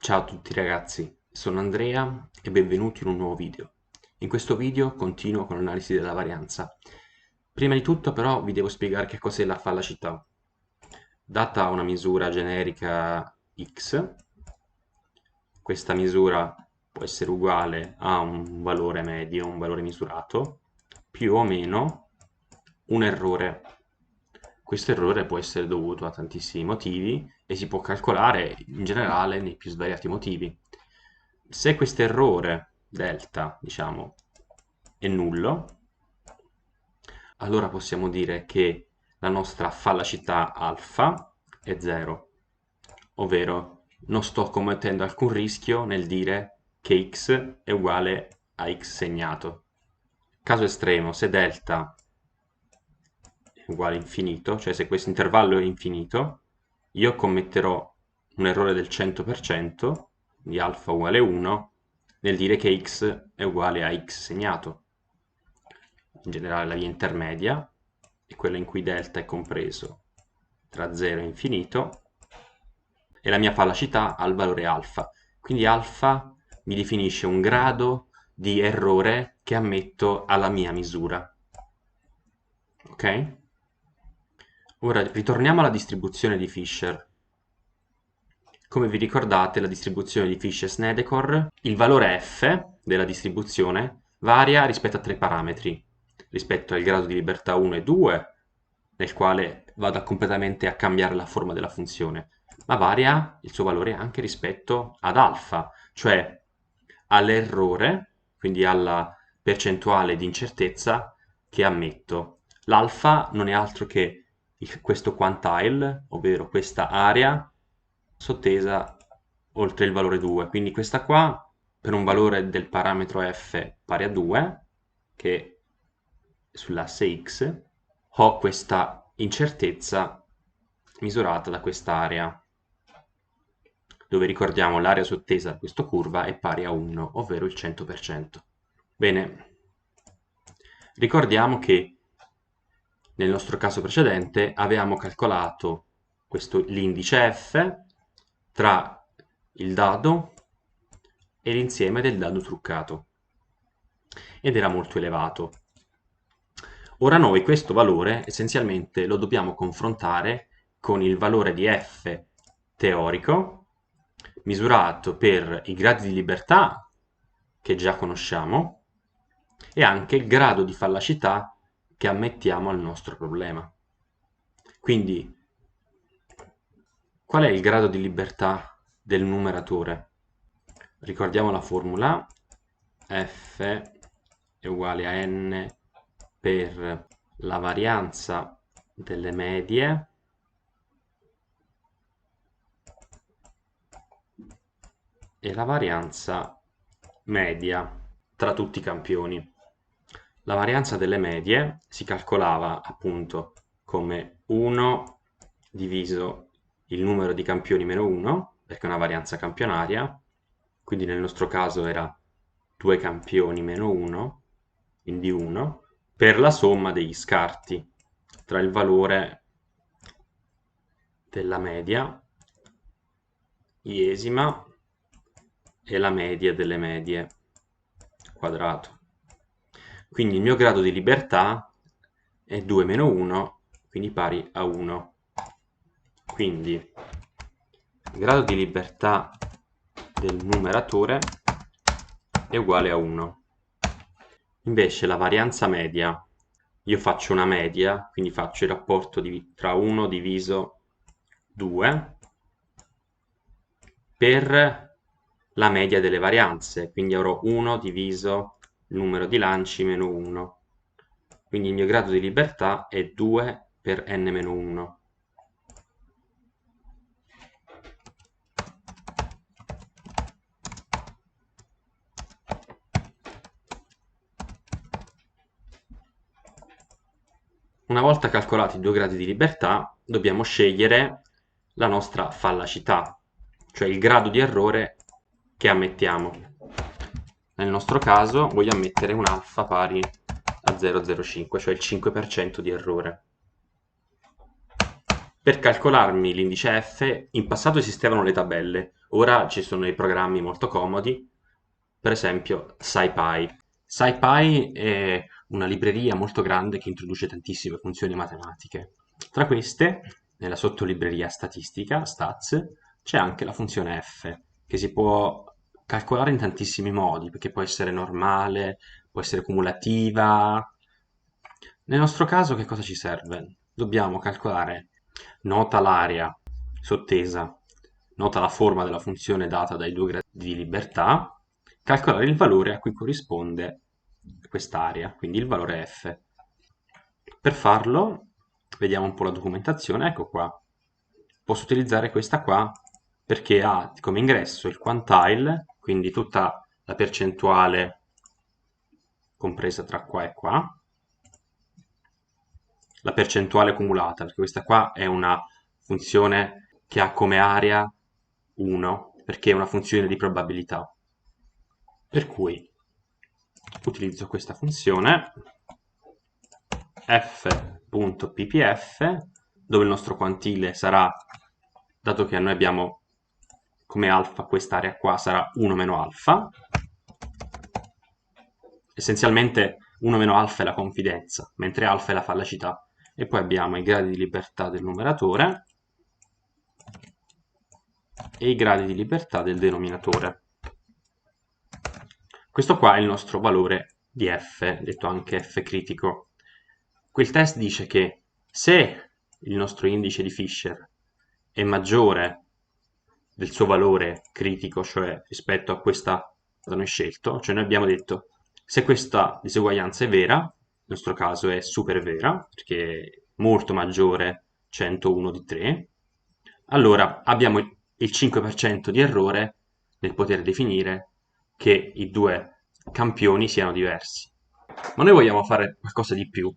Ciao a tutti ragazzi, sono Andrea e benvenuti in un nuovo video. In questo video continuo con l'analisi della varianza. Prima di tutto però vi devo spiegare che cos'è la fallacità. Data una misura generica x, questa misura può essere uguale a un valore medio, un valore misurato, più o meno un errore. Questo errore può essere dovuto a tantissimi motivi e si può calcolare in generale nei più svariati motivi. Se questo errore delta, diciamo, è nullo, allora possiamo dire che la nostra fallacità alfa è 0, ovvero non sto commettendo alcun rischio nel dire che x è uguale a x segnato. Caso estremo, se delta è uguale a infinito, cioè se questo intervallo è infinito, io commetterò un errore del 100% di alfa uguale 1 nel dire che x è uguale a x segnato. In generale la via intermedia è quella in cui delta è compreso tra 0 e infinito e la mia fallacità ha il valore alfa. Quindi alfa mi definisce un grado di errore che ammetto alla mia misura. Ok? Ora ritorniamo alla distribuzione di Fisher. Come vi ricordate, la distribuzione di Fisher-Snedecor, il valore f della distribuzione varia rispetto a tre parametri, rispetto al grado di libertà 1 e 2, nel quale vado completamente a cambiare la forma della funzione, ma varia il suo valore anche rispetto ad alfa, cioè all'errore, quindi alla percentuale di incertezza che ammetto. L'alfa non è altro che questo quantile, ovvero questa area sottesa oltre il valore 2. Quindi questa qua, per un valore del parametro f pari a 2, che sull'asse x, ho questa incertezza misurata da quest'area, dove ricordiamo l'area sottesa da questa curva è pari a 1, ovvero il 100%. Bene, ricordiamo che nel nostro caso precedente avevamo calcolato l'indice f tra il dado e l'insieme del dado truccato ed era molto elevato. Ora noi questo valore essenzialmente lo dobbiamo confrontare con il valore di f teorico misurato per i gradi di libertà che già conosciamo e anche il grado di fallacità che ammettiamo al nostro problema. Quindi, qual è il grado di libertà del numeratore? Ricordiamo la formula: f è uguale a n per la varianza delle medie e la varianza media tra tutti i campioni. La varianza delle medie si calcolava appunto come 1 diviso il numero di campioni meno 1, perché è una varianza campionaria, quindi nel nostro caso era 2 campioni meno 1, quindi 1, per la somma degli scarti tra il valore della media iesima e la media delle medie quadrato. Quindi il mio grado di libertà è 2 meno 1, quindi pari a 1. Quindi il grado di libertà del numeratore è uguale a 1. Invece la varianza media, io faccio una media, quindi faccio il rapporto tra 1 diviso 2 per la media delle varianze, quindi avrò 1 diviso il numero di lanci meno 1. Quindi il mio grado di libertà è 2 per n-1. Una volta calcolati i due gradi di libertà, dobbiamo scegliere la nostra fallacità, cioè il grado di errore che ammettiamo. Nel nostro caso voglio ammettere un alfa pari a 0,05, cioè il 5% di errore. Per calcolarmi l'indice f, in passato esistevano le tabelle. Ora ci sono dei programmi molto comodi, per esempio SciPy. SciPy è una libreria molto grande che introduce tantissime funzioni matematiche. Tra queste, nella sottolibreria statistica, stats, c'è anche la funzione f, che si può calcolare in tantissimi modi, perché può essere normale, può essere cumulativa. Nel nostro caso che cosa ci serve? Dobbiamo calcolare nota l'area sottesa, nota la forma della funzione data dai due gradi di libertà, calcolare il valore a cui corrisponde quest'area, quindi il valore f. Per farlo, vediamo un po' la documentazione, ecco qua. Posso utilizzare questa qua perché ha come ingresso il quantile, quindi tutta la percentuale compresa tra qua e qua, la percentuale cumulata, perché questa qua è una funzione che ha come area 1, perché è una funzione di probabilità. Per cui utilizzo questa funzione f.ppf, dove il nostro quantile sarà, dato che noi abbiamo come alfa quest'area qua, sarà 1 meno alfa. Essenzialmente 1 meno alfa è la confidenza, mentre alfa è la fallacità. E poi abbiamo i gradi di libertà del numeratore e i gradi di libertà del denominatore. Questo qua è il nostro valore di f, detto anche f critico. Quel test dice che se il nostro indice di Fisher è maggiore del suo valore critico, cioè rispetto a questa da noi scelto, cioè noi abbiamo detto se questa diseguaglianza è vera, nel nostro caso è super vera, perché è molto maggiore 101 di 3, allora abbiamo il 5% di errore nel poter definire che i due campioni siano diversi. Ma noi vogliamo fare qualcosa di più,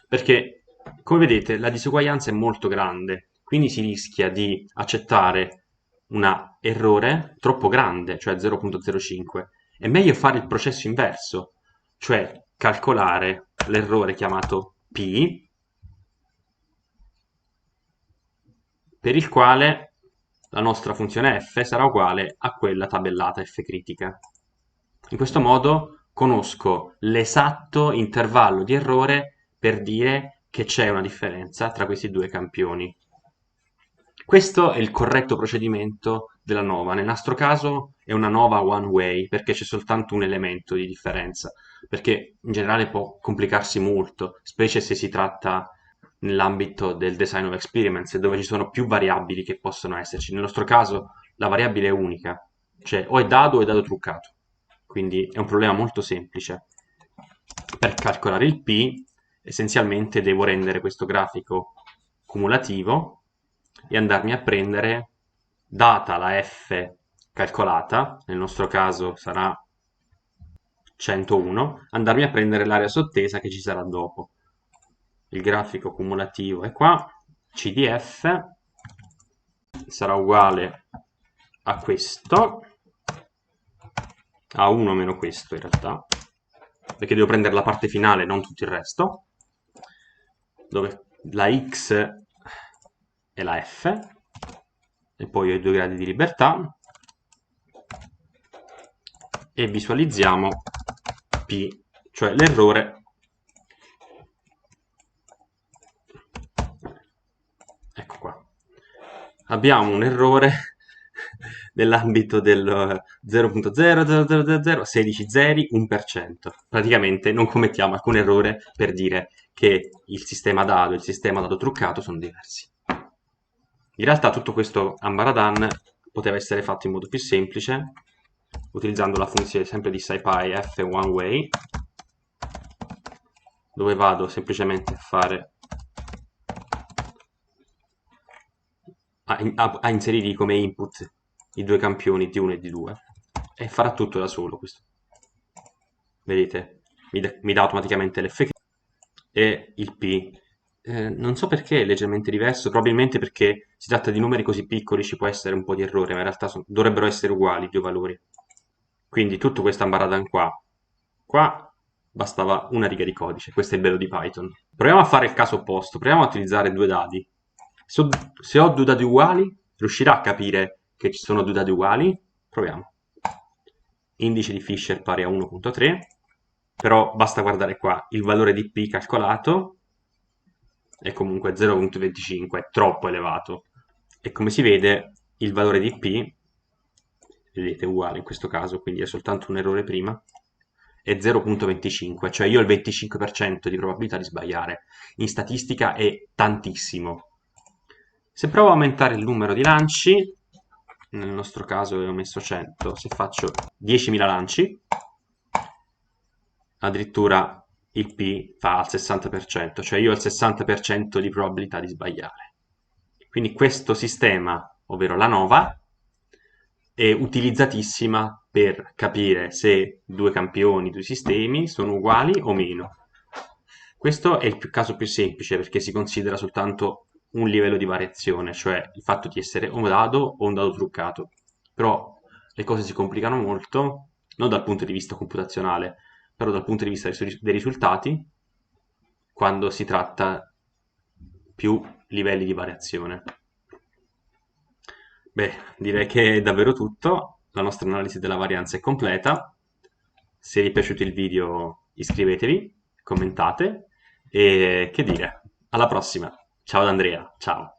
perché come vedete la disuguaglianza è molto grande, quindi si rischia di accettare un errore troppo grande, cioè 0,05. È meglio fare il processo inverso, cioè calcolare l'errore chiamato P, per il quale la nostra funzione f sarà uguale a quella tabellata f critica. In questo modo conosco l'esatto intervallo di errore per dire che c'è una differenza tra questi due campioni. Questo è il corretto procedimento della nova. Nel nostro caso è una nova one way perché c'è soltanto un elemento di differenza, perché in generale può complicarsi molto, specie se si tratta nell'ambito del design of experiments, dove ci sono più variabili che possono esserci. Nel nostro caso la variabile è unica, cioè o è dado truccato. Quindi è un problema molto semplice. Per calcolare il P, essenzialmente devo rendere questo grafico cumulativo e andarmi a prendere, data la f calcolata, nel nostro caso sarà 101, andarmi a prendere l'area sottesa che ci sarà dopo. Il grafico cumulativo è qua, CDF sarà uguale a questo, a 1 meno questo in realtà, perché devo prendere la parte finale, non tutto il resto, dove la x è la f, e poi ho i due gradi di libertà, e visualizziamo P, cioè l'errore. Ecco qua. Abbiamo un errore nell'ambito del 0.00016 zeri 1%. Praticamente non commettiamo alcun errore per dire che il sistema dado e il sistema dado truccato sono diversi. In realtà tutto questo ambaradan poteva essere fatto in modo più semplice, utilizzando la funzione sempre di SciPy f one way, dove vado semplicemente a fare a inserire come input i due campioni D1 e D2 e farà tutto da solo questo. Vedete? Mi dà automaticamente l'F e il P. Non so perché è leggermente diverso, probabilmente perché si tratta di numeri così piccoli ci può essere un po' di errore, ma in realtà dovrebbero essere uguali i due valori. Quindi tutto questo ambaradan qua bastava una riga di codice, questo è il bello di Python. Proviamo a fare il caso opposto, proviamo a utilizzare due dadi. Se ho due dadi uguali, riuscirà a capire che ci sono due dati uguali? Proviamo. Indice di Fisher pari a 1.3, però basta guardare qua, il valore di P calcolato è comunque 0.25, è troppo elevato. E come si vede, il valore di P, vedete, è uguale in questo caso, quindi è soltanto un errore prima, è 0.25, cioè io ho il 25% di probabilità di sbagliare. In statistica è tantissimo. Se provo a aumentare il numero di lanci, nel nostro caso ho messo 100, se faccio 10.000 lanci, addirittura il P fa al 60%, cioè io ho il 60% di probabilità di sbagliare. Quindi questo sistema, ovvero la NOVA, è utilizzatissima per capire se due campioni, due sistemi sono uguali o meno. Questo è il caso più semplice perché si considera soltanto un livello di variazione, cioè il fatto di essere un dado o un dado truccato. Però le cose si complicano molto, non dal punto di vista computazionale, però dal punto di vista dei risultati, quando si tratta più livelli di variazione. Beh, direi che è davvero tutto. La nostra analisi della varianza è completa. Se vi è piaciuto il video iscrivetevi, commentate e che dire, alla prossima. Ciao da Andrea, ciao.